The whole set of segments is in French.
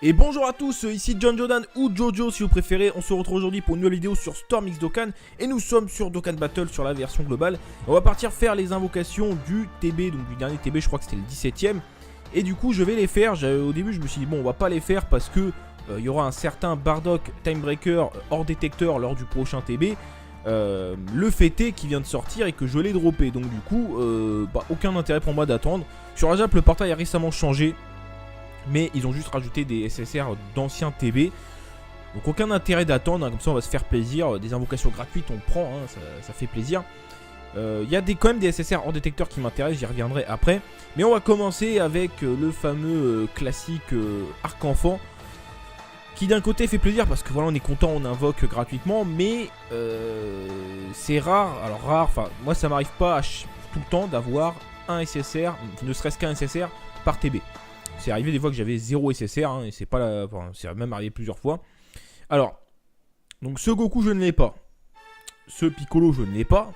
Et bonjour à tous, ici John Jordan ou Jojo si vous préférez. On se retrouve aujourd'hui pour une nouvelle vidéo sur Storm X Dokkan. Et nous sommes sur Dokkan Battle sur la version globale. On va partir faire les invocations du TB, donc du dernier TB, je crois que c'était le 17ème. Et du coup je vais les faire. Au début je me suis dit bon on va pas les faire parce que il y aura un certain Bardock Timebreaker hors détecteur lors du prochain TB. Le fêté qui vient de sortir et que je l'ai droppé. Donc du coup aucun intérêt pour moi d'attendre. Sur Ajap le portail a récemment changé. Mais ils ont juste rajouté des SSR d'anciens TB. Donc aucun intérêt d'attendre, hein, comme ça on va se faire plaisir. Des invocations gratuites on prend, hein, ça fait plaisir. Il y a quand même des SSR hors détecteur qui m'intéressent, j'y reviendrai après. Mais on va commencer avec le fameux classique Arc Enfant. Qui d'un côté fait plaisir parce que voilà on est content, on invoque gratuitement. Mais c'est rare, alors rare, enfin moi ça m'arrive pas tout le temps d'avoir un SSR, ne serait-ce qu'un SSR par TB. C'est arrivé des fois que j'avais 0 SSR, hein, et c'est pas la... enfin, c'est même arrivé plusieurs fois. Alors, donc ce Goku je ne l'ai pas. Ce Piccolo je ne l'ai pas.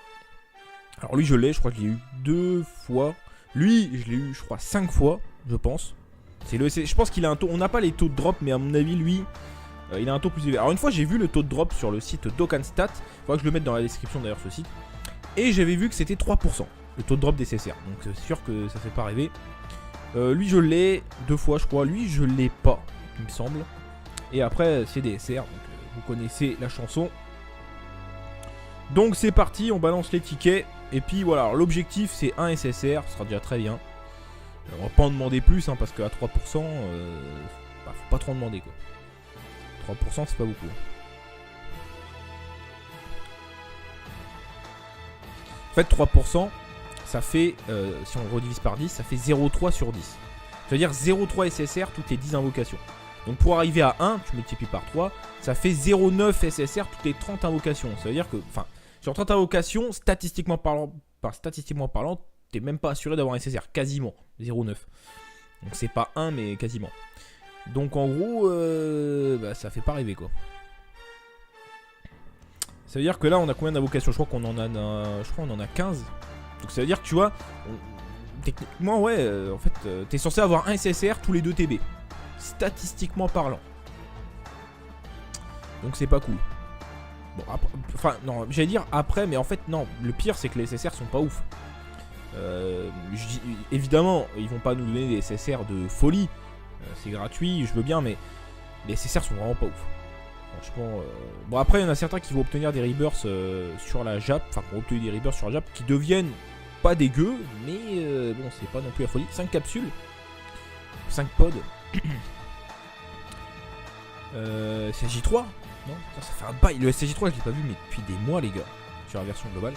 Alors lui je l'ai, je crois que je l'ai eu 2 fois. Lui je l'ai eu je crois 5 fois, je pense. C'est le SSR. Je pense qu'il a un taux, on n'a pas les taux de drop, mais à mon avis lui, il a un taux plus élevé. Alors une fois j'ai vu le taux de drop sur le site DokkanStat. Il faudra que je le mette dans la description d'ailleurs ce site. Et j'avais vu que c'était 3%, le taux de drop des SSR. Donc c'est sûr que ça fait pas rêver. Lui je l'ai 2 fois je crois, lui je l'ai pas il me semble. Et après c'est des SR, donc vous connaissez la chanson. Donc c'est parti, on balance les tickets. Et puis voilà, l'objectif c'est un SSR, ce sera déjà très bien. On va pas en demander plus hein, parce qu'à 3% faut pas trop en demander quoi. 3% c'est pas beaucoup. En fait 3% ça fait, si on redivise par 10, ça fait 0,3 sur 10. Ça veut dire 0,3 SSR toutes les 10 invocations. Donc pour arriver à 1, tu multiplies par 3, ça fait 0,9 SSR toutes les 30 invocations. Ça veut dire que, enfin, sur 30 invocations, statistiquement parlant, t'es même pas assuré d'avoir un SSR, quasiment, 0,9. Donc c'est pas 1, mais quasiment. Donc en gros, ça fait pas rêver quoi. Ça veut dire que là, on a combien d'invocations? Je crois qu'on en a 15. Donc ça veut dire que tu vois, techniquement ouais, en fait, t'es censé avoir un SSR tous les 2 TB. Statistiquement parlant. Donc c'est pas cool. Bon, après, enfin non, j'allais dire après, mais en fait non, le pire c'est que les SSR sont pas ouf. Évidemment, ils vont pas nous donner des SSR de folie. C'est gratuit, je veux bien, mais les SSR sont vraiment pas ouf. Franchement, bon après il y en a certains qui vont obtenir des rebirths sur la Jap, enfin qui vont obtenir des rebirths sur la Jap qui deviennent pas dégueux, mais bon c'est pas non plus la folie. 5 capsules, 5 pods, SSJ3, non ça fait un bail, le SSJ3 je l'ai pas vu mais depuis des mois les gars, sur la version globale.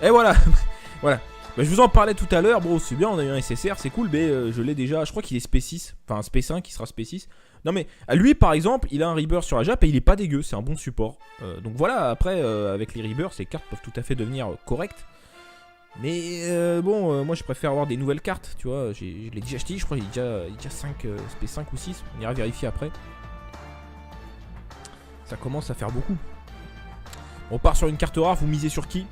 Et voilà, voilà. Bah, je vous en parlais tout à l'heure, bon c'est bien on a eu un SSR, c'est cool, mais je l'ai déjà, je crois qu'il est SP6, enfin SP5 qui sera SP6. Non mais à lui par exemple il a un rebirth sur la Jap et il est pas dégueu, c'est un bon support. Donc voilà, après avec les rebirths les cartes peuvent tout à fait devenir correctes. Mais bon moi je préfère avoir des nouvelles cartes, tu vois, je l'ai déjà acheté, je crois qu'il est déjà 5, SP5 ou 6, on ira vérifier après. Ça commence à faire beaucoup. On part sur une carte rare, vous misez sur qui?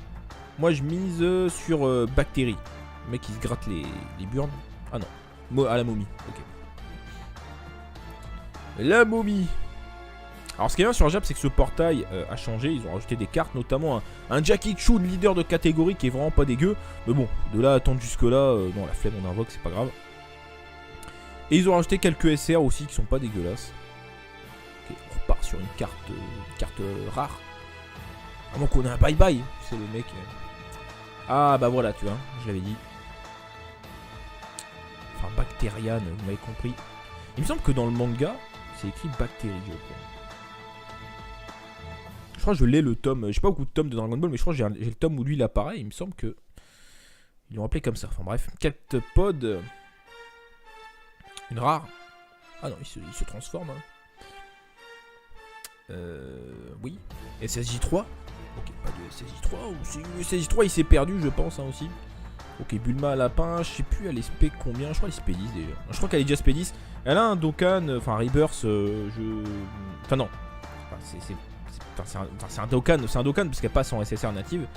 Moi je mise sur Bactérie. Le mec il se gratte les burnes. Ah non, à la momie, ok. La momie. Alors ce qui est bien sur Jap c'est que ce portail a changé. Ils ont rajouté des cartes, notamment un Jackie Chun leader de catégorie qui est vraiment pas dégueu. Mais bon, de là à attendre jusque là, non la flemme on invoque c'est pas grave. Et ils ont rajouté quelques SR aussi qui sont pas dégueulasses. Ok, on repart sur une carte rare. À moins qu'on ait un bye bye. C'est le mec. Ah bah voilà tu vois, je l'avais dit. Enfin Bactériane, vous m'avez compris. Il me semble que dans le manga c'est écrit Bactérie, je crois. Je crois que je l'ai le tome. J'ai pas beaucoup de tomes de Dragon Ball, mais je crois que j'ai le tome où lui il apparaît. Il me semble que ils l'ont appelé comme ça. Enfin bref, 4 pods. Une rare. Ah non, il se transforme. Hein. Oui. SSJ3. Ok, pas de SSJ3. Le SSJ3 il s'est perdu, je pense hein, aussi. Ok, Bulma lapin, je sais plus, elle est SP combien? Je crois qu'elle est SP10 déjà. Je crois qu'elle est déjà SP10. Elle a un Dokkan, enfin Rebirth, enfin non. C'est un Dokkan parce qu'elle passe en SSR native.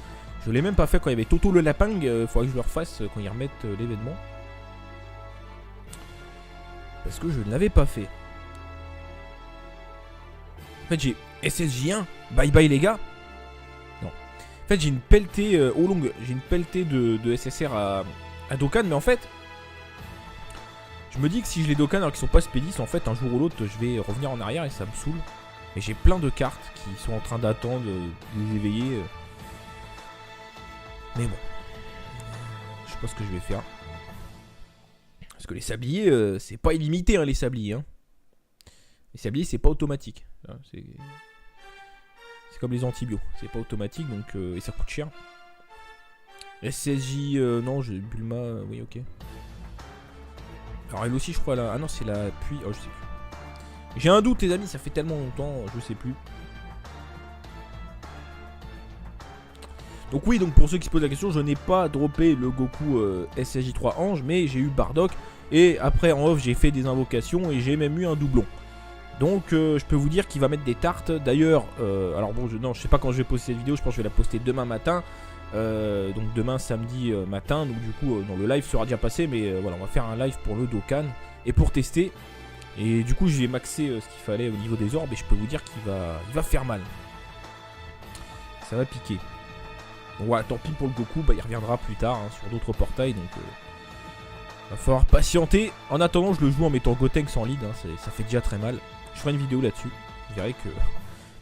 Je l'ai même pas fait quand il y avait Toto le lapin, faudrait que je le refasse quand ils remettent l'événement. Parce que je ne l'avais pas fait. fait j'ai SSJ1, bye bye les gars. Non. En fait j'ai une pelletée au long, j'ai une pelletée de SSR à Dokkan, mais en fait je me dis que si je les Dokkan alors qu'ils sont pas spédis, en fait un jour ou l'autre je vais revenir en arrière et ça me saoule. Mais j'ai plein de cartes qui sont en train d'attendre de les éveiller. Mais bon. Je sais pas ce que je vais faire. Parce que les sabliers, c'est pas illimité hein, les sabliers. Hein. Les sabliers c'est pas automatique. C'est comme les antibiotiques. C'est pas automatique donc et ça coûte cher. SSJ, non, j'ai Bulma, oui ok. Alors elle aussi je crois là. Ah non c'est la pluie. Oh je sais plus. J'ai un doute les amis, ça fait tellement longtemps, je sais plus. Donc oui, donc pour ceux qui se posent la question, je n'ai pas droppé le Goku SSJ3 Ange, mais j'ai eu Bardock. Et après en off j'ai fait des invocations et j'ai même eu un doublon. Donc je peux vous dire qu'il va mettre des tartes. D'ailleurs, alors bon, non, je sais pas quand je vais poster cette vidéo, je pense que je vais la poster demain matin. Donc demain samedi matin, donc du coup non, le live sera déjà passé, mais voilà, on va faire un live pour le Dokkan et pour tester. Et du coup j'ai maxé ce qu'il fallait au niveau des orbes et je peux vous dire qu'il va faire mal. Ça va piquer. Bon voilà, tant pis pour le Goku, bah, il reviendra plus tard hein, sur d'autres portails, donc va falloir patienter. En attendant je le joue en mettant Gotenks en lead, hein, ça fait déjà très mal. Je ferai une vidéo là-dessus. Vous verrez que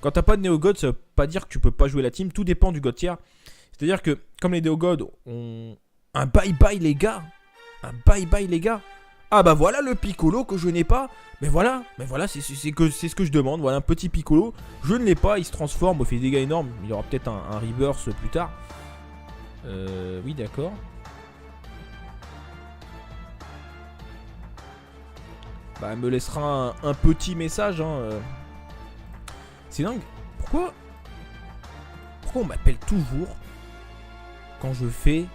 quand t'as pas de Néo-God, ça veut pas dire que tu peux pas jouer la team, tout dépend du God tier. C'est-à-dire que comme les Néo-God ont un bye-bye les gars, un bye-bye les gars. Ah bah voilà le Piccolo que je n'ai pas. Mais voilà, c'est ce que je demande. Voilà un petit Piccolo. Je ne l'ai pas, il se transforme, il fait des dégâts énormes. Il y aura peut-être un reverse plus tard. Oui d'accord. Bah elle me laissera un petit message. Hein. C'est dingue. Pourquoi on m'appelle toujours quand je fais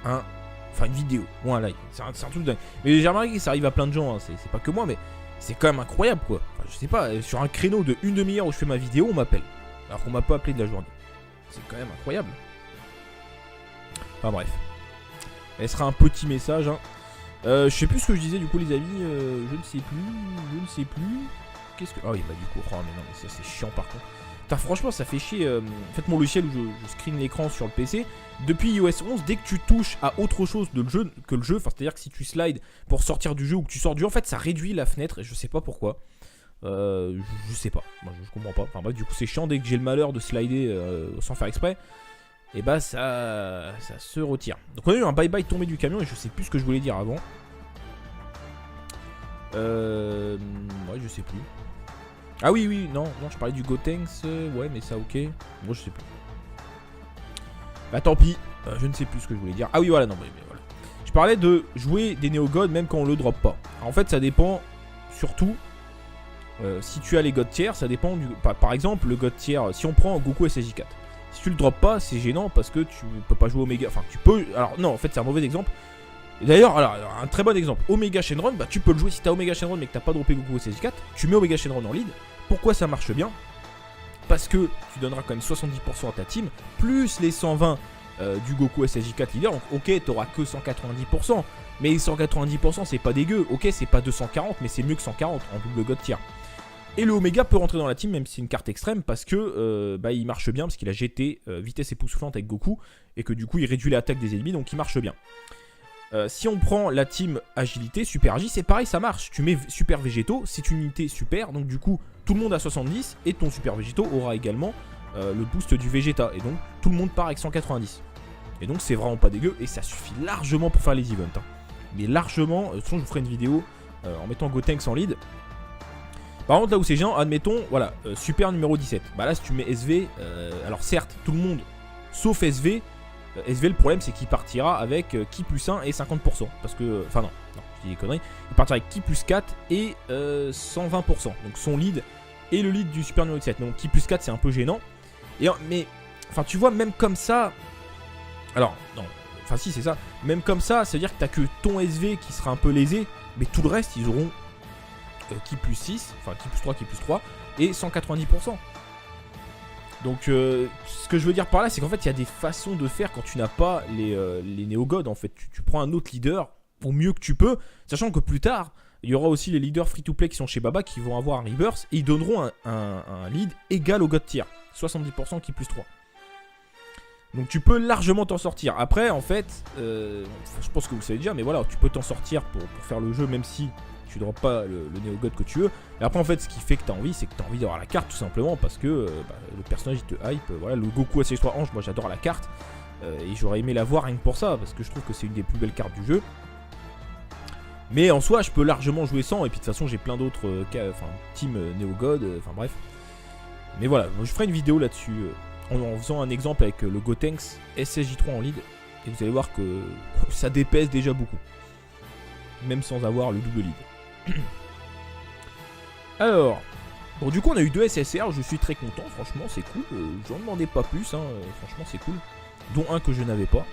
une vidéo ou un live. C'est un truc dingue. Mais j'ai remarqué que ça arrive à plein de gens. Hein. C'est pas que moi, mais c'est quand même incroyable quoi. Enfin, je sais pas, sur un créneau de une demi-heure où je fais ma vidéo, on m'appelle. Alors qu'on m'a pas appelé de la journée. C'est quand même incroyable. Enfin bref. Elle sera un petit message. Hein. Je sais plus ce que je disais du coup les amis. Je ne sais plus. Qu'est-ce que. Ah oui bah du coup. Oh mais non mais ça c'est chiant par contre. Putain, franchement ça fait chier. En fait mon logiciel où je screen l'écran sur le PC. Depuis iOS 11, dès que tu touches à autre chose que le jeu, enfin c'est-à-dire que si tu slides pour sortir du jeu ou que tu sors du jeu, en fait ça réduit la fenêtre et je sais pas pourquoi. Je sais pas, moi je comprends pas. Enfin bref, du coup c'est chiant dès que j'ai le malheur de slider sans faire exprès. Et bah ça se retire. Donc on a eu un bye-bye tombé du camion et je sais plus ce que je voulais dire avant. Ouais je sais plus. Ah oui, non, je parlais du Gotenks, ouais mais ça ok. Moi je sais plus. Bah tant pis, je ne sais plus ce que je voulais dire. Ah oui voilà, non mais voilà. Je parlais de jouer des Néo-God même quand on le drop pas. Alors, en fait ça dépend surtout si tu as les God tiers, ça dépend du... Par exemple le God tier, si on prend Goku SSJ4. Si tu le drops pas c'est gênant parce que tu peux pas jouer Omega. Enfin tu peux... Alors non en fait c'est un mauvais exemple. Et d'ailleurs, alors, un très bon exemple, Omega Shenron, bah tu peux le jouer si t'as Omega Shenron mais que t'as pas droppé Goku SSJ4, tu mets Omega Shenron en lead. Pourquoi ça marche bien? Parce que tu donneras quand même 70% à ta team, plus les 120 du Goku SSJ4 leader. Donc ok, t'auras que 190%, mais 190% c'est pas dégueu. Ok, c'est pas 240, mais c'est mieux que 140 en double God tier. Et le Omega peut rentrer dans la team, même si c'est une carte extrême, parce que bah, il marche bien, parce qu'il a GT, vitesse époustouflante avec Goku, et que du coup il réduit l'attaque des ennemis, donc il marche bien. Si on prend la team agilité, super agi, c'est pareil, ça marche. Tu mets super végétaux, c'est une unité super, donc du coup tout le monde a 70 et ton super végétaux aura également le boost du Vegeta. Et donc tout le monde part avec 190. Et donc c'est vraiment pas dégueu et ça suffit largement pour faire les events. Hein. Mais largement, de toute façon je vous ferai une vidéo en mettant Gotenks en lead. Par contre là où c'est gênant, admettons, voilà, super numéro 17. Bah là si tu mets SV, alors certes tout le monde sauf SV. SV le problème c'est qu'il partira avec Ki plus 1 et 50%. Parce que, enfin non, je dis des conneries. Il partira avec Ki plus 4 et 120%. Donc son lead et le lead du super numéro 17. Donc Ki plus 4 c'est un peu gênant. Et, mais, enfin tu vois même comme ça. Alors, non, enfin si c'est ça. Même comme ça, ça veut dire que t'as que ton SV qui sera un peu lésé. Mais tout le reste ils auront Ki plus 6, enfin Ki plus 3, Ki plus 3 et 190%. Donc ce que je veux dire par là c'est qu'en fait il y a des façons de faire quand tu n'as pas les Néo-God en fait. Tu prends un autre leader au mieux que tu peux, sachant que plus tard il y aura aussi les leaders free-to-play qui sont chez Baba qui vont avoir un Rebirth et ils donneront un lead égal au God Tier. 70% qui plus 3. Donc tu peux largement t'en sortir. Après, en fait, je pense que vous le savez déjà, mais voilà, tu peux t'en sortir pour faire le jeu, même si tu ne drops pas le Neo God que tu veux. Et après, en fait, ce qui fait que tu as envie, c'est que tu as envie d'avoir la carte, tout simplement, parce que le personnage, il te hype. Voilà, le Goku SH3 Ange, moi j'adore la carte. Et j'aurais aimé la voir rien que pour ça, parce que je trouve que c'est une des plus belles cartes du jeu. Mais en soi, je peux largement jouer sans, et puis de toute façon, j'ai plein d'autres team Neo God, enfin bref. Mais voilà, je ferai une vidéo là-dessus. En faisant un exemple avec le Gotenks SSJ3 en lead, et vous allez voir que ça dépèse déjà beaucoup, même sans avoir le double lead. Alors, bon, du coup on a eu 2 SSR, je suis très content, franchement c'est cool, j'en demandais pas plus, hein, franchement c'est cool, dont un que je n'avais pas.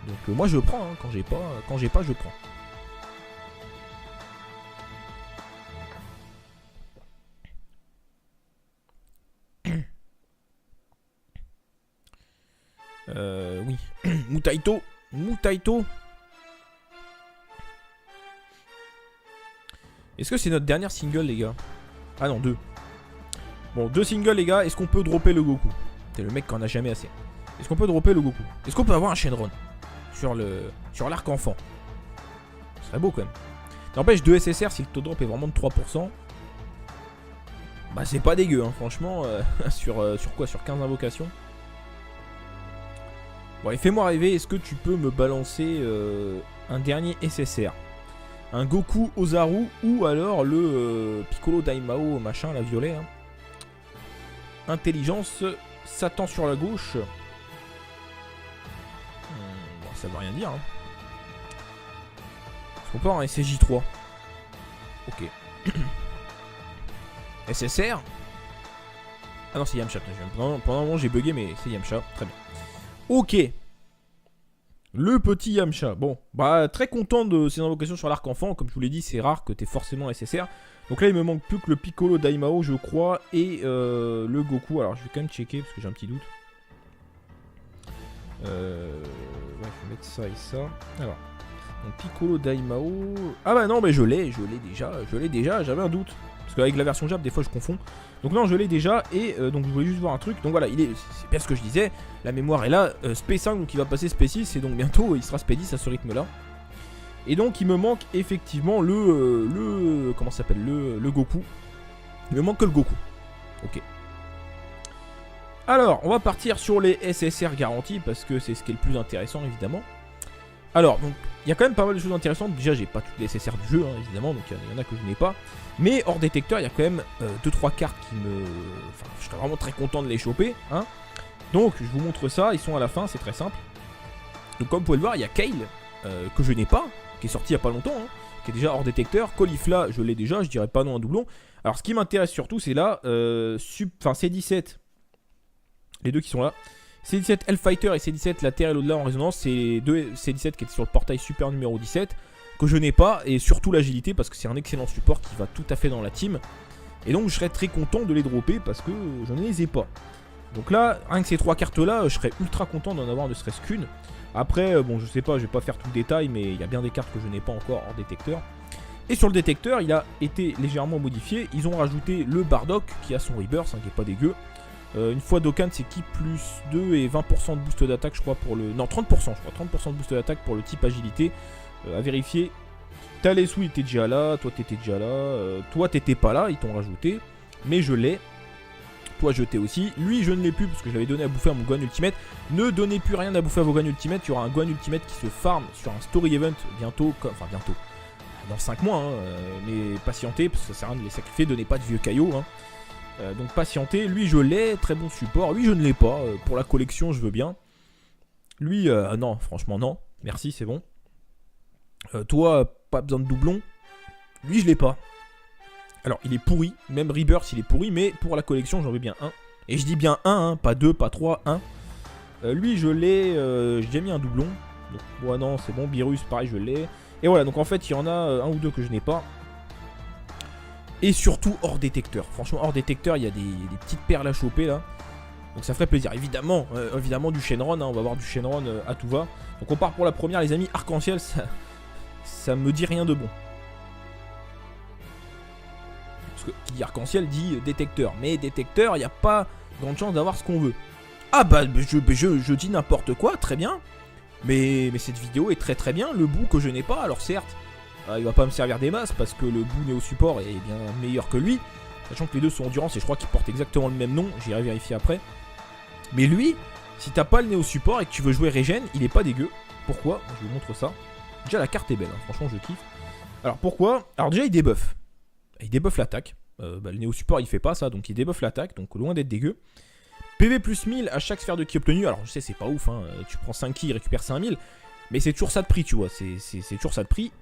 Donc moi je prends, hein, quand j'ai pas je prends. Oui. Mutaito. Est-ce que c'est notre dernière single, les gars? Ah non, 2. Bon, 2 singles, les gars. Est-ce qu'on peut dropper le Goku? C'est le mec qui en a jamais assez. Est-ce qu'on peut dropper le Goku? Est-ce qu'on peut avoir un Shenron sur l'arc enfant? Ce serait beau, quand même. N'empêche, 2 SSR, si le taux de drop est vraiment de 3%, bah c'est pas dégueu, hein, franchement. Sur quoi? Sur 15 invocations. Bon, et fais-moi rêver, est-ce que tu peux me balancer un dernier SSR? Un Goku Ozaru ou alors le Piccolo Daimao machin, la violet. Hein. Intelligence, Satan sur la gauche. Bon, ça veut rien dire. Hein. Est-ce qu'on peut avoir un SSJ3? Ok. SSR? Ah non, c'est Yamcha. Pendant un moment, j'ai bugué, mais c'est Yamcha. Très bien. Ok. Le petit Yamcha. Bon, bah très content de ces invocations sur l'arc enfant. Comme je vous l'ai dit, c'est rare que tu aies forcément SSR. Donc là, il me manque plus que le Piccolo Daimao, je crois, et le Goku. Alors, je vais quand même checker parce que j'ai un petit doute. Ouais, je vais mettre ça et ça. Alors, donc Piccolo Daimao. Ah bah non, mais je l'ai déjà. J'avais un doute. Parce qu'avec la version Jap, des fois, je confonds. Donc non, je l'ai déjà, et donc je voulais juste voir un truc. Donc voilà, c'est bien ce que je disais, la mémoire est là, SP5, donc il va passer SP6, et donc bientôt il sera SP10 à ce rythme-là. Et donc il me manque effectivement comment ça s'appelle, le Goku. Il me manque que le Goku. Ok. Alors, on va partir sur les SSR garantis, parce que c'est ce qui est le plus intéressant, évidemment. Alors, donc, il y a quand même pas mal de choses intéressantes. Déjà, j'ai pas toutes les SSR du jeu, hein, évidemment, donc il y en a que je n'ai pas. Mais hors détecteur, il y a quand même 2-3 cartes qui me... Enfin, je serais vraiment très content de les choper. Hein. Donc, je vous montre ça. Ils sont à la fin, c'est très simple. Donc, comme vous pouvez le voir, il y a Kale, que je n'ai pas, qui est sorti il n'y a pas longtemps, hein, qui est déjà hors détecteur. Caulifla, je l'ai déjà, je dirais pas non un doublon. Alors, ce qui m'intéresse surtout, c'est là, C17, les deux qui sont là. C17 Hellfighter et C17 la Terre et l'au-delà en résonance, c'est deux C17 qui étaient sur le portail super numéro 17, que je n'ai pas, et surtout l'agilité parce que c'est un excellent support qui va tout à fait dans la team. Et donc je serais très content de les dropper parce que je ne les ai pas. Donc là, rien que ces 3 cartes là, je serais ultra content d'en avoir ne serait-ce qu'une. Après, bon je sais pas, je vais pas faire tout le détail, mais il y a bien des cartes que je n'ai pas encore hors détecteur. Et sur le détecteur, il a été légèrement modifié, ils ont rajouté le Bardock qui a son Rebirth, hein, qui est pas dégueu. Une fois Dokkan, c'est qui plus 2 et 20% de boost d'attaque, je crois, pour le... Non, 30%, je crois. 30% de boost d'attaque pour le type agilité. À vérifier. Talesu, il était déjà là. Toi, t'étais déjà là. Toi, t'étais pas là. Ils t'ont rajouté. Mais je l'ai. Toi, je t'ai aussi. Lui, je ne l'ai plus parce que je l'avais donné à bouffer à mon Gohan Ultimate. Ne donnez plus rien à bouffer à vos Gohan Ultimate. Il y aura un Gohan Ultimate qui se farm sur un Story Event bientôt. Enfin, bientôt. Dans 5 mois. Hein, mais patientez parce que ça sert à rien de les sacrifier. Donnez pas de vieux caillots. Hein. Donc patienter, lui je l'ai, très bon support, lui je ne l'ai pas, pour la collection je veux bien. Lui, non, franchement non, merci c'est bon. Toi, pas besoin de doublon, lui je l'ai pas. Alors il est pourri, même Rebirth il est pourri, mais pour la collection j'en veux bien un. Et je dis bien un, hein, pas 2, pas 3, 1. Lui je l'ai, j'ai déjà mis un doublon. Donc ouais non c'est bon, Beerus pareil je l'ai. Et voilà, donc en fait il y en a un ou deux que je n'ai pas. Et surtout hors détecteur. Franchement, hors détecteur, il y a des petites perles à choper là. Donc ça ferait plaisir. Évidemment, évidemment du Shenron. Hein, on va avoir du Shenron à tout va. Donc on part pour la première, les amis. Arc-en-ciel, ça me dit rien de bon. Parce que qui dit arc-en-ciel dit détecteur. Mais détecteur, il n'y a pas grande chance d'avoir ce qu'on veut. Ah bah je dis n'importe quoi, très bien. Mais cette vidéo est très bien. Le bout que je n'ai pas, alors certes, il va pas me servir des masses parce que le bout Néo Support est bien meilleur que lui. Sachant que les deux sont endurance et je crois qu'ils portent exactement le même nom. J'irai vérifier après. Mais lui, si t'as pas le Néo Support et que tu veux jouer Regen, il est pas dégueu. Pourquoi? Je vous montre ça. Déjà la carte est belle, hein. Franchement je kiffe. Alors pourquoi? Alors déjà il débuffe. Il débuffe l'attaque. Le Néo Support il fait pas ça, donc il débuffe l'attaque, donc loin d'être dégueu. PV plus 1000 à chaque sphère de ki obtenue. Alors je sais c'est pas ouf, hein. Tu prends 5 ki, il récupère 5000. Mais c'est toujours ça de prix, tu vois. C'est toujours ça de prix.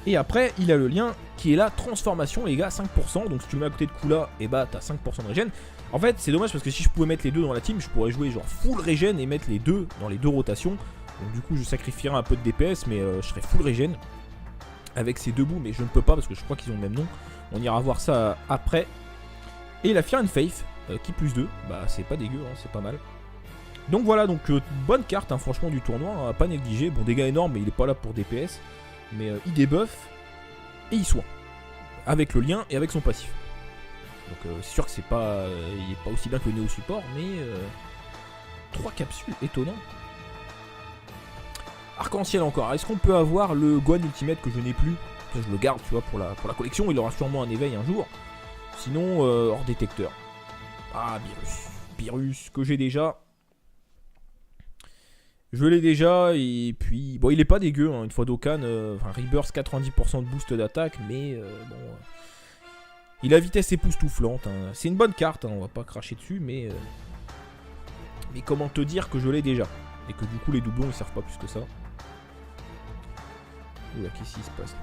Et après, il a le lien qui est la transformation, les gars, 5%. Donc si tu le mets à côté de Kula, et bah t'as 5% de regen. En fait, c'est dommage parce que si je pouvais mettre les deux dans la team, je pourrais jouer genre full regen et mettre les deux dans les deux rotations. Donc du coup, je sacrifierais un peu de DPS, mais je serais full regen avec ces deux bouts. Mais je ne peux pas parce que je crois qu'ils ont le même nom. On ira voir ça après. Et il a Fear and Faith, qui plus 2. Bah c'est pas dégueu, hein, c'est pas mal. Donc voilà, donc bonne carte, hein, franchement, du tournoi, hein, à pas négliger. Bon, dégâts énormes, mais il est pas là pour DPS. Mais il débuffe et il soigne. Avec le lien et avec son passif. Donc c'est sûr que c'est pas, il est pas aussi bien que le Néo Support, mais 3 capsules, étonnant. Arc-en-ciel encore. Est-ce qu'on peut avoir le Gohan Ultimate que je n'ai plus? Je le garde, tu vois, pour la collection. Il aura sûrement un éveil un jour. Sinon, hors détecteur. Ah, Beerus que j'ai déjà. Je l'ai déjà, et puis... Bon, il est pas dégueu, hein, une fois Dokkan. Enfin, Rebirth, 90% de boost d'attaque, mais bon... il a vitesse époustouflante. Hein. C'est une bonne carte, hein, on va pas cracher dessus, mais... mais comment te dire que je l'ai déjà? Et que du coup, les doublons, ils servent pas plus que ça. Oula, qu'est-ce qui se passe là?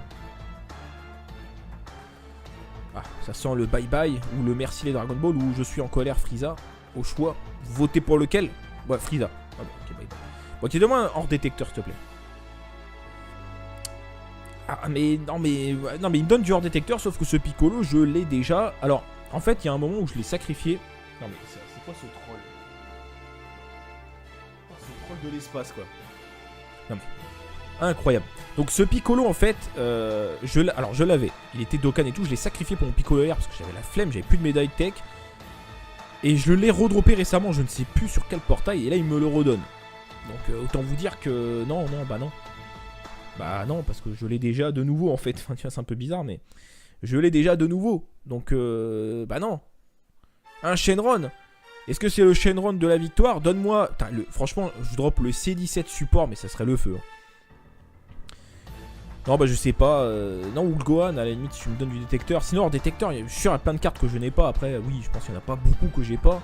Ah, ça sent le bye-bye, ou le merci les Dragon Ball, ou je suis en colère Frieza. Au choix, vous votez pour lequel? Ouais, Frieza. Ah bon, ok, bye-bye. Bon, donne-moi un hors détecteur, s'il te plaît. Ah, mais non, mais il me donne du hors détecteur, sauf que ce Piccolo, je l'ai déjà. Alors, en fait, il y a un moment où je l'ai sacrifié. Non, mais c'est quoi ce troll? Oh, ce troll de l'espace, quoi. Non, mais incroyable. Donc, ce Piccolo, en fait, je l'avais. Il était Dokkan et tout. Je l'ai sacrifié pour mon Piccolo Air parce que j'avais la flemme, j'avais plus de médaille tech. Et je l'ai redroppé récemment, je ne sais plus sur quel portail. Et là, il me le redonne. Donc autant vous dire que non, bah non. Bah non, parce que je l'ai déjà de nouveau en fait. Enfin, c'est un peu bizarre, mais je l'ai déjà de nouveau. Donc bah non. Un Shenron. Est-ce que c'est le Shenron de la victoire? Donne-moi... Franchement, je drop le C17 support, mais ça serait le feu. Non, bah je sais pas. Non, ou le Gohan, à la limite, si tu me donnes du détecteur. Sinon, hors détecteur, je suis sûr, il y a plein de cartes que je n'ai pas. Après, oui, je pense qu'il n'y en a pas beaucoup que j'ai pas.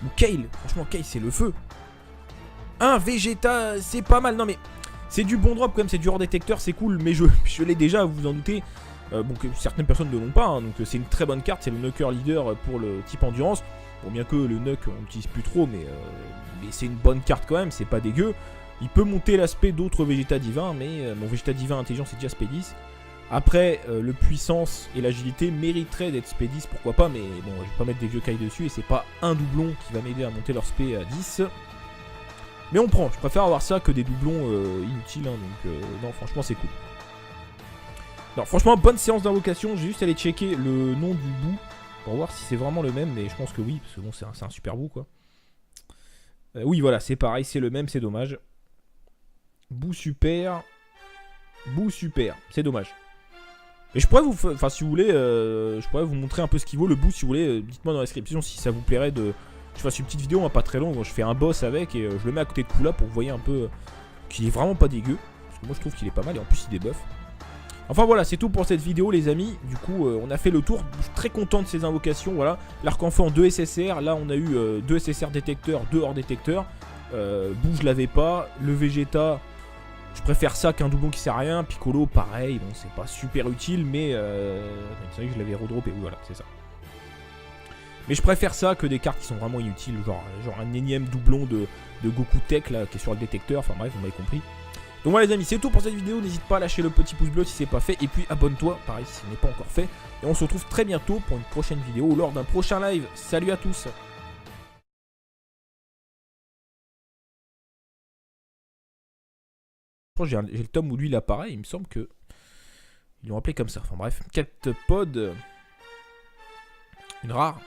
Ou Kale. Franchement, Kale, c'est le feu. Un Vegeta, c'est pas mal. Non mais c'est du bon drop quand même, c'est du hors détecteur, c'est cool. Mais je l'ai déjà, vous vous en doutez. Bon, que certaines personnes ne l'ont pas, hein, donc c'est une très bonne carte. C'est le Nucker Leader pour le type endurance. Bon, bien que le Nuck on l'utilise plus trop, mais c'est une bonne carte quand même, c'est pas dégueu. Il peut monter l'aspect d'autres Vegeta divins, mais mon Vegeta divin intelligent c'est déjà SP10. Après, le puissance et l'agilité mériteraient d'être SP10, pourquoi pas, mais bon, je vais pas mettre des vieux Kai dessus et c'est pas un doublon qui va m'aider à monter leur SP à 10. Mais on prend, je préfère avoir ça que des doublons inutiles, hein, donc non, franchement c'est cool. Non, franchement, bonne séance d'invocation, j'ai juste allé checker le nom du bout pour voir si c'est vraiment le même, mais je pense que oui, parce que bon, c'est un super bout quoi. Oui, voilà, c'est pareil, c'est le même, c'est dommage. Bout super, c'est dommage. Et je pourrais vous, enfin si vous voulez, je pourrais vous montrer un peu ce qu'il vaut le bout si vous voulez. Dites-moi dans la description si ça vous plairait de... Je fasse une petite vidéo, hein, pas très longue, je fais un boss avec et je le mets à côté de Kula pour que vous voyez un peu qu'il est vraiment pas dégueu. Parce que moi je trouve qu'il est pas mal et en plus il débuffe. Enfin voilà, c'est tout pour cette vidéo les amis. Du coup on a fait le tour, je suis très content de ces invocations. Voilà, l'arc-enfant 2 SSR, là on a eu 2 SSR détecteurs, 2 hors détecteurs. Bou je l'avais pas, le Vegeta... Je préfère ça qu'un doublon qui sert à rien. Piccolo, pareil, bon, c'est pas super utile, mais c'est vrai que je l'avais redroppé. Oui, voilà, c'est ça. Mais je préfère ça que des cartes qui sont vraiment inutiles, genre un énième doublon de Goku Tech là, qui est sur le détecteur. Enfin bref, vous m'avez compris. Donc voilà les amis, c'est tout pour cette vidéo. N'hésite pas à lâcher le petit pouce bleu si c'est pas fait. Et puis abonne-toi, pareil, si ce n'est pas encore fait. Et on se retrouve très bientôt pour une prochaine vidéo ou lors d'un prochain live. Salut à tous! J'ai le tome où lui il apparaît, il me semble que ils l'ont appelé comme ça. Enfin bref, 4 pods. Une rare.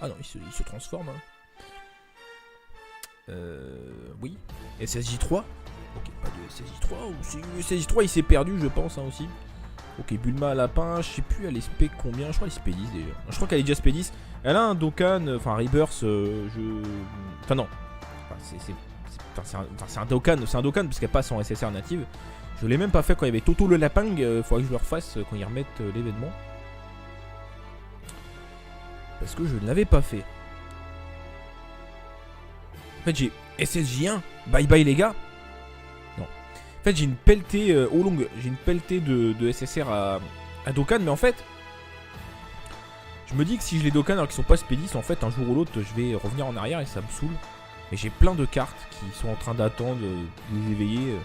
Ah non, il se transforme. Hein. Oui. SSJ3. Ok, pas de SSJ3. Le SSJ3 il s'est perdu, je pense hein, aussi. Ok, Bulma lapin, je sais plus, elle est spé combien. Je crois qu'elle est spé 10 déjà. Je crois qu'elle est déjà spé 10. Elle a un Dokkan, enfin Rebirth, Enfin non. C'est un Dokkan parce qu'elle passe en SSR native. Je l'ai même pas fait quand il y avait Toto le lapin. Faudrait que je le refasse quand ils remettent l'événement. Parce que je ne l'avais pas fait. En fait j'ai SSJ1. Bye bye les gars. Non. En fait j'ai une pelletée au long. J'ai une pelletée de SSR à Dokkan. Mais en fait je me dis que si je les Dokkan alors qu'ils sont pas spédis, en fait un jour ou l'autre je vais revenir en arrière et ça me saoule. Et j'ai plein de cartes qui sont en train d'attendre de les éveiller.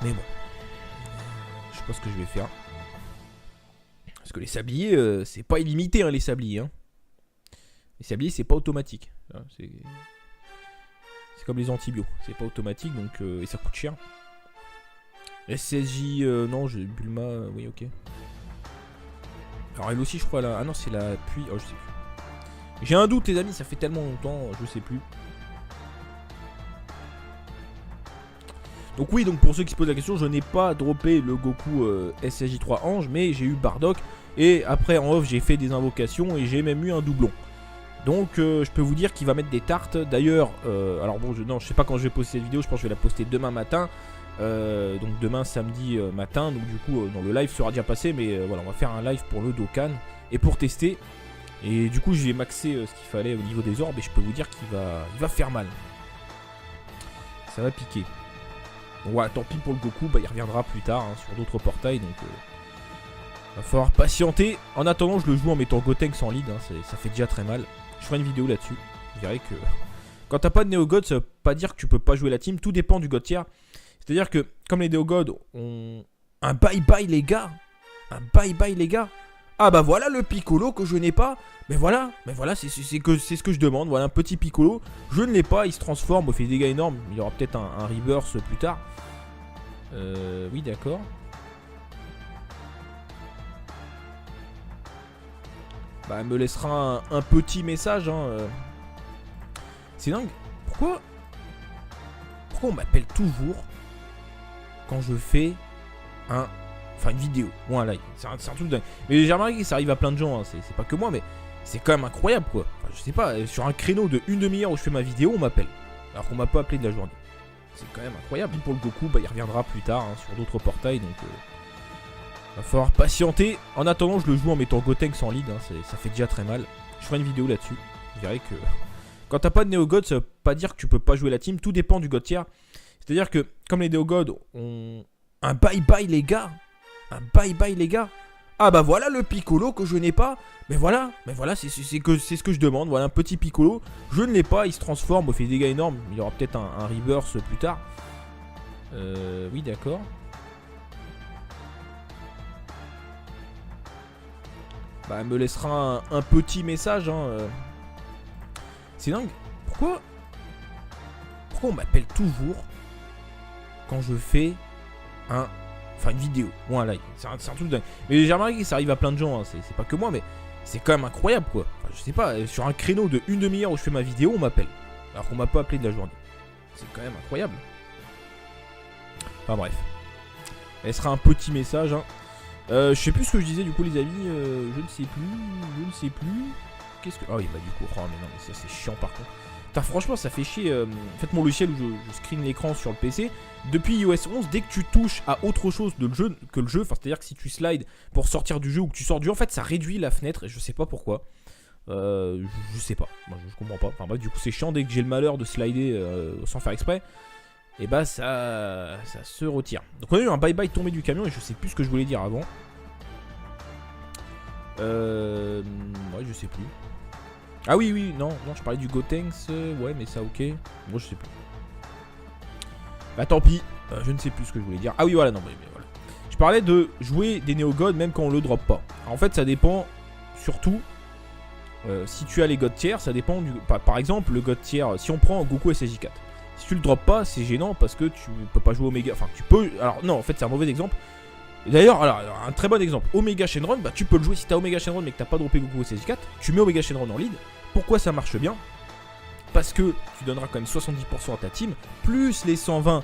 Mais bon. Je sais pas ce que je vais faire. Parce que les sabliers, c'est pas illimité hein, les sabliers. Hein. Les sabliers c'est pas automatique. C'est comme les antibiotiques. C'est pas automatique donc et ça coûte cher. SSJ, non, j'ai Bulma, oui ok. Alors elle aussi je crois là. Ah non c'est la pluie. Oh je sais plus. J'ai un doute les amis, ça fait tellement longtemps, je sais plus. Donc oui, donc pour ceux qui se posent la question, je n'ai pas droppé le Goku SSJ3 Ange, mais j'ai eu Bardock. Et après en off j'ai fait des invocations et j'ai même eu un doublon. Donc je peux vous dire qu'il va mettre des tartes. D'ailleurs, alors bon, je sais pas quand je vais poster cette vidéo, je pense que je vais la poster demain matin. Donc demain samedi matin, donc du coup le live sera déjà passé. Mais voilà, on va faire un live pour le Dokkan et pour tester. Et du coup j'ai maxé ce qu'il fallait au niveau des orbes et je peux vous dire qu'il va faire mal. Ça va piquer. Bon voilà, tant pis pour le Goku, bah, il reviendra plus tard hein, sur d'autres portails donc va falloir patienter. En attendant je le joue en mettant Gotenks en lead, hein, ça fait déjà très mal. Je ferai une vidéo là-dessus. Vous verrez que quand t'as pas de Néo-God, ça veut pas dire que tu peux pas jouer la team, tout dépend du God tier. C'est-à-dire que comme les Néo-God ont un bye-bye les gars. Un bye-bye les gars. Ah bah voilà le Piccolo que je n'ai pas. Mais voilà, c'est ce que je demande. Voilà un petit Piccolo. Je ne l'ai pas, il se transforme, il fait des dégâts énormes. Il y aura peut-être un Rebirth plus tard. Oui d'accord. Bah elle me laissera un petit message. Hein. C'est dingue. Pourquoi on m'appelle toujours quand je fais une vidéo ou un live. C'est un truc dingue. Mais j'ai remarqué que ça arrive à plein de gens. Hein. C'est pas que moi, mais c'est quand même incroyable quoi. Enfin, je sais pas, sur un créneau de une demi-heure où je fais ma vidéo, on m'appelle. Alors qu'on m'a pas appelé de la journée. C'est quand même incroyable. Pour le Goku, bah, il reviendra plus tard hein, sur d'autres portails. Donc va falloir patienter. En attendant, je le joue en mettant Gotenks en lead. Hein. Ça fait déjà très mal. Je ferai une vidéo là-dessus. Vous verrez que quand t'as pas de Néo-God, ça veut pas dire que tu peux pas jouer la team. Tout dépend du God tier. C'est-à-dire que comme les Néo-God ont un bye-bye les gars. Un bye-bye les gars. Ah bah voilà le Piccolo que je n'ai pas. Mais voilà, c'est ce que je demande. Voilà un petit Piccolo. Je ne l'ai pas, il se transforme, il fait des dégâts énormes. Il y aura peut-être un Rebirth plus tard. Oui d'accord. Bah elle me laissera un petit message. Hein. C'est dingue. Pourquoi on m'appelle toujours quand je fais une vidéo ou un live. C'est un truc dingue. Mais j'ai remarqué que ça arrive à plein de gens. Hein. C'est pas que moi, mais c'est quand même incroyable quoi. Enfin, je sais pas, sur un créneau de une demi-heure où je fais ma vidéo, on m'appelle. Alors qu'on m'a pas appelé de la journée. C'est quand même incroyable. Enfin bref. Elle sera un petit message. Hein. Je sais plus ce que je disais du coup les amis. Je ne sais plus. Qu'est-ce que... Ah oui bah du coup. Oh mais non mais ça c'est chiant par contre. Putain, franchement ça fait chier. En fait mon logiciel où je screen l'écran sur le PC. Depuis iOS 11, dès que tu touches à autre chose que le jeu, enfin c'est à dire que si tu slides pour sortir du jeu ou que tu sors du jeu, en fait ça réduit la fenêtre et je sais pas pourquoi. Je sais pas, moi je comprends pas. Enfin bref du coup c'est chiant dès que j'ai le malheur de slider sans faire exprès. Et bah ça se retire. Donc on a eu un bye bye tombé du camion et je sais plus ce que je voulais dire avant. Ouais je sais plus. Ah oui non je parlais du Gotenks, ouais mais ça ok. Moi je sais plus. Bah tant pis, je ne sais plus ce que je voulais dire. Ah oui voilà non mais voilà. Je parlais de jouer des Néo-God même quand on le drop pas. Alors, en fait ça dépend surtout si tu as les God tiers, ça dépend du... Par exemple le God tier, si on prend Goku SSJ4. Si tu le drops pas c'est gênant parce que tu peux pas jouer Omega. Enfin tu peux... Alors non en fait c'est un mauvais exemple. D'ailleurs, alors, un très bon exemple, Omega Shenron, bah tu peux le jouer si t'as Omega Shenron mais que t'as pas droppé Goku SSJ4, tu mets Omega Shenron en lead. Pourquoi ça marche bien? Parce que tu donneras quand même 70% à ta team, plus les 120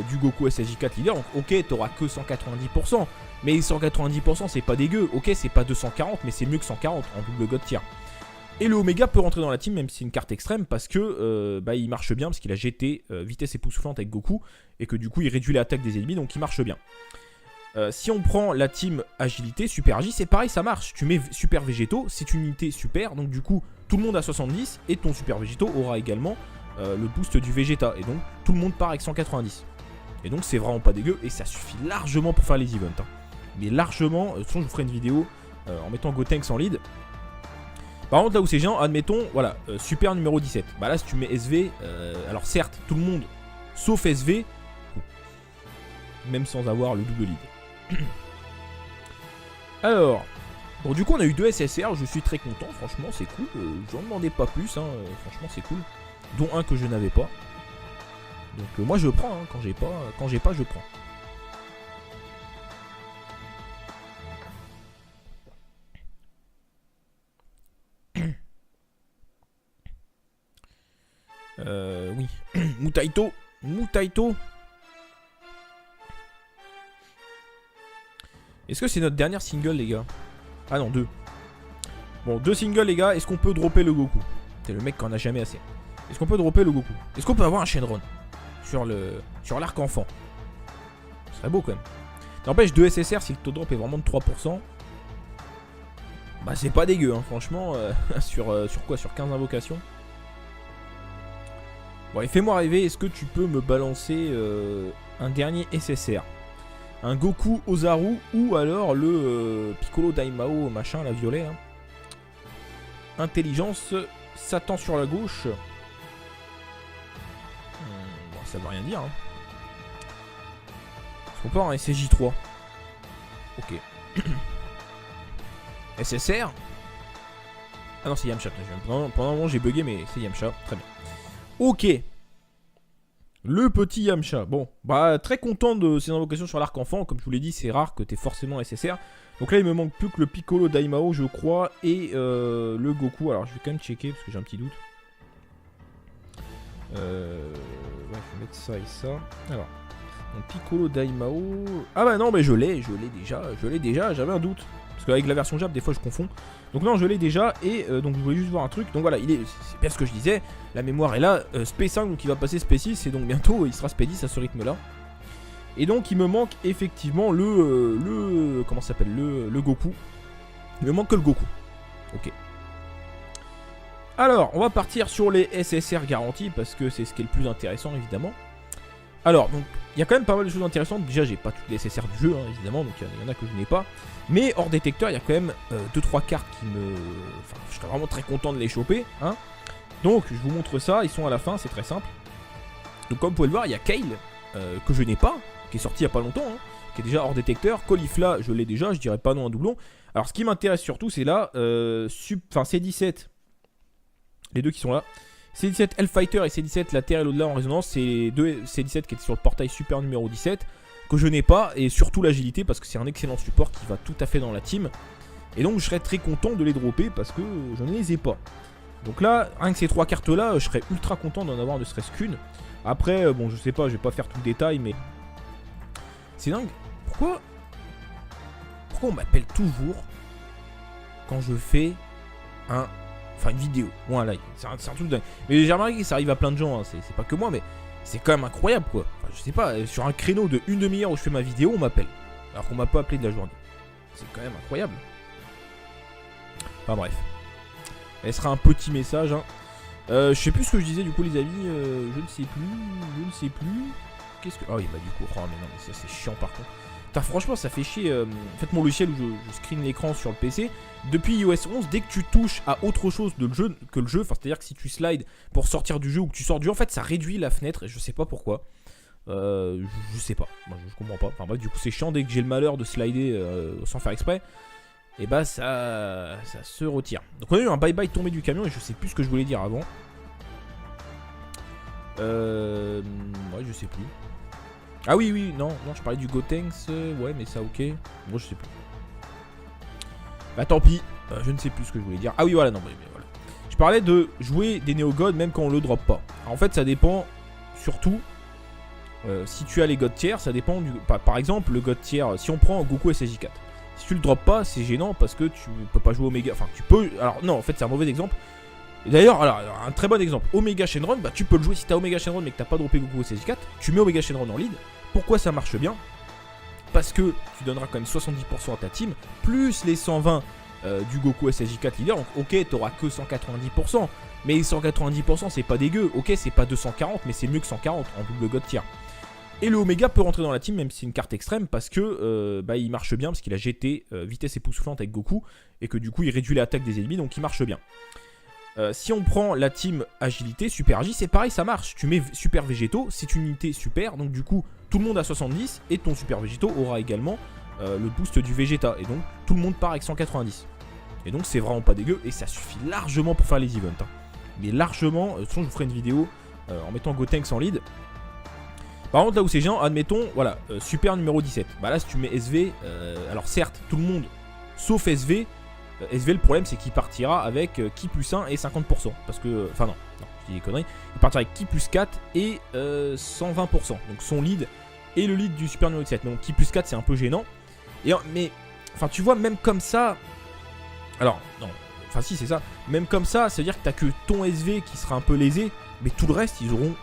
du Goku SSJ4 leader. Donc ok, t'auras que 190%, mais 190% c'est pas dégueu. Ok, c'est pas 240, mais c'est mieux que 140 en double God tier. Et le Omega peut rentrer dans la team, même si c'est une carte extrême, parce que bah, il marche bien, parce qu'il a GT, vitesse époustouflante avec Goku, et que du coup il réduit l'attaque des ennemis, donc il marche bien. Si on prend la team agilité, super agi, c'est pareil, ça marche. Tu mets super végétaux, c'est une unité super, donc du coup tout le monde a 70 et ton super végétaux aura également le boost du Vegeta. Et donc tout le monde part avec 190. Et donc c'est vraiment pas dégueu et ça suffit largement pour faire les events. Hein. Mais largement, de toute façon je vous ferai une vidéo en mettant Gotenks en lead. Par contre là où c'est géant, admettons, voilà, super numéro 17. Bah là si tu mets SV, alors certes tout le monde sauf SV, même sans avoir le double lead. Alors, bon du coup on a eu 2 SSR, je suis très content, franchement c'est cool, j'en demandais pas plus, hein, franchement c'est cool, dont un que je n'avais pas. Donc moi je prends, hein, quand j'ai pas je prends. Oui, Mutaito. Est-ce que c'est notre dernière single les gars? Ah non, 2. Bon, 2 singles les gars, est-ce qu'on peut dropper le Goku? C'est le mec qui en a jamais assez. Est-ce qu'on peut dropper le Goku? Est-ce qu'on peut avoir un Shenron sur l'arc enfant? Ce serait beau quand même. N'empêche, 2 SSR, si le taux de drop est vraiment de 3%, bah c'est pas dégueu, hein, franchement, sur quoi? Sur 15 invocations. Bon, et fais-moi rêver, est-ce que tu peux me balancer un dernier SSR? Un Goku Ozaru ou alors le Piccolo Daimao machin, la violet. Hein. Intelligence, Satan sur la gauche. Bon, ça veut rien dire. Hein. Est-ce qu'on peut avoir un SSJ3? Ok. SSR. Ah non, c'est Yamcha. Pendant un moment, j'ai bugué, mais c'est Yamcha. Très bien. Ok. Le petit Yamcha. Bon, bah très content de ces invocations sur l'arc enfant. Comme je vous l'ai dit, c'est rare que tu aies forcément SSR. Donc là, il me manque plus que le Piccolo Daimao, je crois, et le Goku. Alors, je vais quand même checker parce que j'ai un petit doute. Ouais, je vais mettre ça et ça. Alors, mon Piccolo Daimao. Ah bah non, mais je l'ai déjà. J'avais un doute. Parce qu'avec la version Jap, des fois, je confonds. Donc non, je l'ai déjà et donc je voulais juste voir un truc. Donc voilà, c'est bien ce que je disais. La mémoire est là. Spé 5, donc il va passer Spé 6 et donc bientôt il sera Spé 10 à ce rythme-là. Et donc il me manque effectivement comment ça s'appelle, le Goku. Il me manque que le Goku. Ok. Alors, on va partir sur les SSR garantis parce que c'est ce qui est le plus intéressant évidemment. Alors, donc, il y a quand même pas mal de choses intéressantes. Déjà, j'ai pas toutes les SSR du jeu, hein, évidemment, donc il y en a que je n'ai pas. Mais hors détecteur, il y a quand même 2-3 cartes qui me... Enfin, je serais vraiment très content de les choper. Hein. Donc, je vous montre ça. Ils sont à la fin, c'est très simple. Donc, comme vous pouvez le voir, il y a Kale, que je n'ai pas, qui est sorti il n'y a pas longtemps, hein, qui est déjà hors détecteur. Caulifla, je l'ai déjà, je dirais pas non un doublon. Alors, ce qui m'intéresse surtout, c'est là, C17, les deux qui sont là. C17 Hellfighter et C17 la Terre et l'au-delà en résonance, c'est deux C17 qui étaient sur le portail super numéro 17, que je n'ai pas, et surtout l'agilité parce que c'est un excellent support qui va tout à fait dans la team. Et donc je serais très content de les dropper parce que je ne les ai pas. Donc là, rien que ces 3 cartes là, je serais ultra content d'en avoir ne serait-ce qu'une. Après, bon je sais pas, je vais pas faire tout le détail, mais c'est dingue. Pourquoi on m'appelle toujours quand je fais une vidéo ou un live? C'est un truc dingue. Mais j'ai remarqué que ça arrive à plein de gens, hein. C'est pas que moi, mais c'est quand même incroyable quoi. Enfin, je sais pas, sur un créneau de 1 demi-heure où je fais ma vidéo, on m'appelle. Alors qu'on m'a pas appelé de la journée. C'est quand même incroyable. Enfin bref. Elle sera un petit message. Hein. Je sais plus ce que je disais du coup les amis. Je ne sais plus. Qu'est-ce que... Ah oui bah du coup, oh mais non, mais ça c'est chiant par contre. Putain, franchement ça fait chier. En fait mon logiciel où je screen l'écran sur le PC, depuis iOS 11, dès que tu touches à autre chose que le jeu, enfin c'est à dire que si tu slides pour sortir du jeu ou que tu sors du jeu, en fait ça réduit la fenêtre et je sais pas pourquoi. Je sais pas, moi, je comprends pas. Enfin bref, du coup c'est chiant, dès que j'ai le malheur de slider sans faire exprès, et bah ça se retire. Donc on a eu un bye bye tombé du camion et je sais plus ce que je voulais dire avant. Ouais je sais plus. Ah oui, oui, non, je parlais du Gotenks, ouais, mais ça, ok. Moi, je sais plus. Bah, tant pis, je ne sais plus ce que je voulais dire. Ah oui, voilà, non, mais voilà. Je parlais de jouer des Néo-God même quand on le drop pas. Alors, en fait, ça dépend surtout. Si tu as les God tiers, ça dépend du. Par exemple, le God tiers, si on prend Goku SSJ4, si tu le drops pas, c'est gênant parce que tu peux pas jouer Omega. Enfin, tu peux. Alors, non, en fait, c'est un mauvais exemple. D'ailleurs, alors, un très bon exemple, Omega Shenron, bah tu peux le jouer si t'as Omega Shenron mais que t'as pas droppé Goku SSJ4, tu mets Omega Shenron en lead. Pourquoi ça marche bien? Parce que tu donneras quand même 70% à ta team, plus les 120 du Goku SSJ4 leader. Donc, ok, t'auras que 190%, mais 190% c'est pas dégueu. Ok, c'est pas 240, mais c'est mieux que 140 en double God tier. Et le Omega peut rentrer dans la team, même si c'est une carte extrême, parce que bah, il marche bien, parce qu'il a GT, vitesse époustouflante avec Goku, et que du coup il réduit l'attaque des ennemis, donc il marche bien. Si on prend la team agilité, super agi, c'est pareil, ça marche. Tu mets super végétaux, c'est une unité super, donc du coup tout le monde a 70 et ton super végétaux aura également le boost du Vegeta. Et donc tout le monde part avec 190. Et donc c'est vraiment pas dégueu et ça suffit largement pour faire les events. Hein. Mais largement, de toute façon je vous ferai une vidéo en mettant Gotenks en lead. Par contre là où c'est géant, admettons, voilà, super numéro 17. Bah là si tu mets SV, alors certes tout le monde sauf SV. SV, le problème c'est qu'il partira avec Ki plus 1 et 50%. Parce que. Enfin, non, je dis des conneries. Il partira avec Ki plus 4 et 120%. Donc son lead et le lead du Super numéro 7. Donc Ki plus 4, c'est un peu gênant. Et, mais. Enfin, tu vois, même comme ça. Alors, non. Enfin, si, c'est ça. Même comme ça, ça veut dire que t'as que ton SV qui sera un peu lésé. Mais tout le reste, ils auront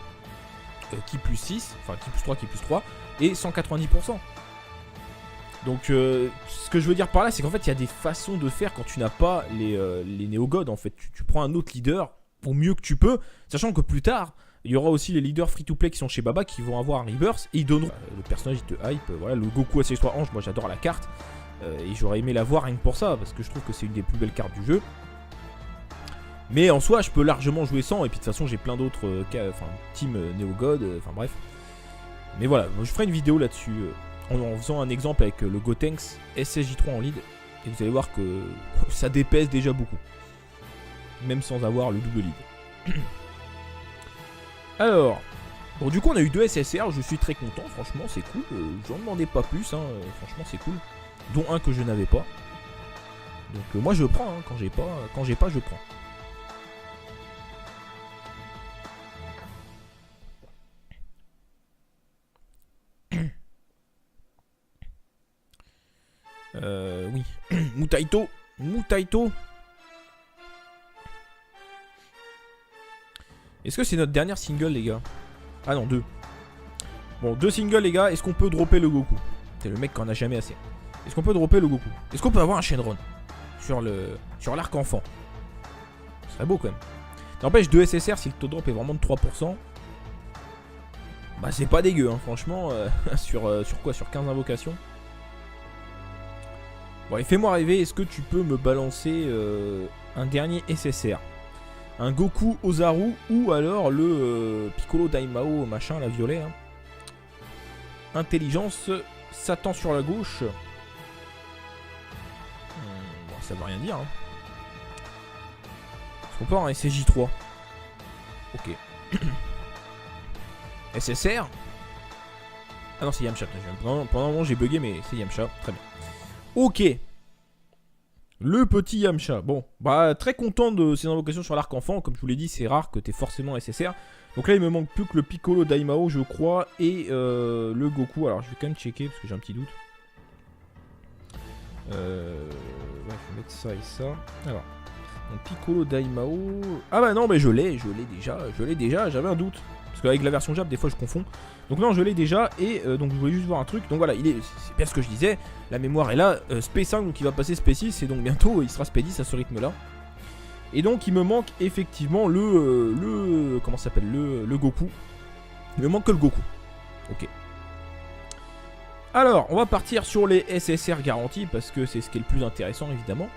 Ki plus 6. Enfin, Ki plus 3, Ki plus 3. Et 190%. Donc ce que je veux dire par là, c'est qu'en fait il y a des façons de faire quand tu n'as pas les Néo-God. En fait, tu prends un autre leader au mieux que tu peux, sachant que plus tard il y aura aussi les leaders free-to-play qui sont chez Baba qui vont avoir un rebirth et ils donneront le personnage il te hype. Voilà, le Goku SSJ3 Ange, moi j'adore la carte et j'aurais aimé la voir rien que pour ça parce que je trouve que c'est une des plus belles cartes du jeu. Mais en soi, je peux largement jouer sans et puis de toute façon j'ai plein d'autres team Néo-God, enfin bref. Mais voilà, je ferai une vidéo là-dessus. En faisant un exemple avec le Gotenks SSJ3 en lead, et vous allez voir que ça dépèse déjà beaucoup, même sans avoir le double lead. Alors, bon du coup on a eu 2 SSR, je suis très content, franchement c'est cool, j'en demandais pas plus, hein, franchement c'est cool, dont un que je n'avais pas. Donc moi je prends, hein, quand j'ai pas je prends. Oui. Mutaito. Est-ce que c'est notre dernière single, les gars? Ah non, 2. Bon, 2 singles, les gars. Est-ce qu'on peut dropper le Goku? C'est le mec qui en a jamais assez. Est-ce qu'on peut dropper le Goku? Est-ce qu'on peut avoir un Shenron sur l'arc enfant? Ce serait beau, quand même. N'empêche, 2 SSR, si le taux de drop est vraiment de 3%, bah c'est pas dégueu, hein, franchement. Sur quoi? Sur 15 invocations. Bon, et fais-moi rêver, est-ce que tu peux me balancer un dernier SSR? Un Goku Ozaru ou alors le Piccolo Daimao, machin, la violet. Hein. Intelligence, Satan sur la gauche. Bon, ça veut rien dire. Hein. Est-ce qu'on peut avoir un SSJ3? Ok. SSR? Ah non, c'est Yamcha. Pendant un moment, j'ai bugué, mais c'est Yamcha. Très bien. Ok. Le petit Yamcha. Bon, bah très content de ces invocations sur l'arc enfant. Comme je vous l'ai dit, c'est rare que tu aies forcément SSR. Donc là, il me manque plus que le Piccolo Daimao, je crois, et le Goku. Alors, je vais quand même checker parce que j'ai un petit doute. Ouais, je vais mettre ça et ça. Alors, donc Piccolo Daimao. Ah bah non, mais je l'ai déjà. J'avais un doute. Parce qu'avec la version Jap, des fois, je confonds. Donc non, je l'ai déjà et donc je voulais juste voir un truc. Donc voilà, c'est bien ce que je disais. La mémoire est là. SP5, donc il va passer SP6 et donc bientôt il sera SP10 à ce rythme-là. Et donc il me manque effectivement comment ça s'appelle, le Goku. Il me manque que le Goku. Ok. Alors, on va partir sur les SSR garantis parce que c'est ce qui est le plus intéressant évidemment.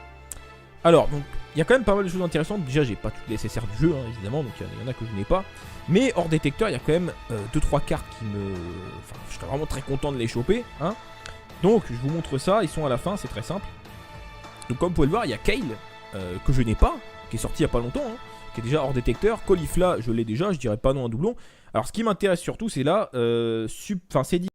Alors, donc, il y a quand même pas mal de choses intéressantes. Déjà, j'ai pas toutes les SSR du jeu, hein, évidemment, donc il y en a que je n'ai pas. Mais hors détecteur, il y a quand même 2-3 cartes qui me... Enfin, je serais vraiment très content de les choper. Hein. Donc, je vous montre ça. Ils sont à la fin, c'est très simple. Donc, comme vous pouvez le voir, il y a Kale, que je n'ai pas, qui est sorti il n'y a pas longtemps, hein, qui est déjà hors détecteur. Caulifla, je l'ai déjà, je dirais pas non un doublon. Alors, ce qui m'intéresse surtout, c'est là, c'est dit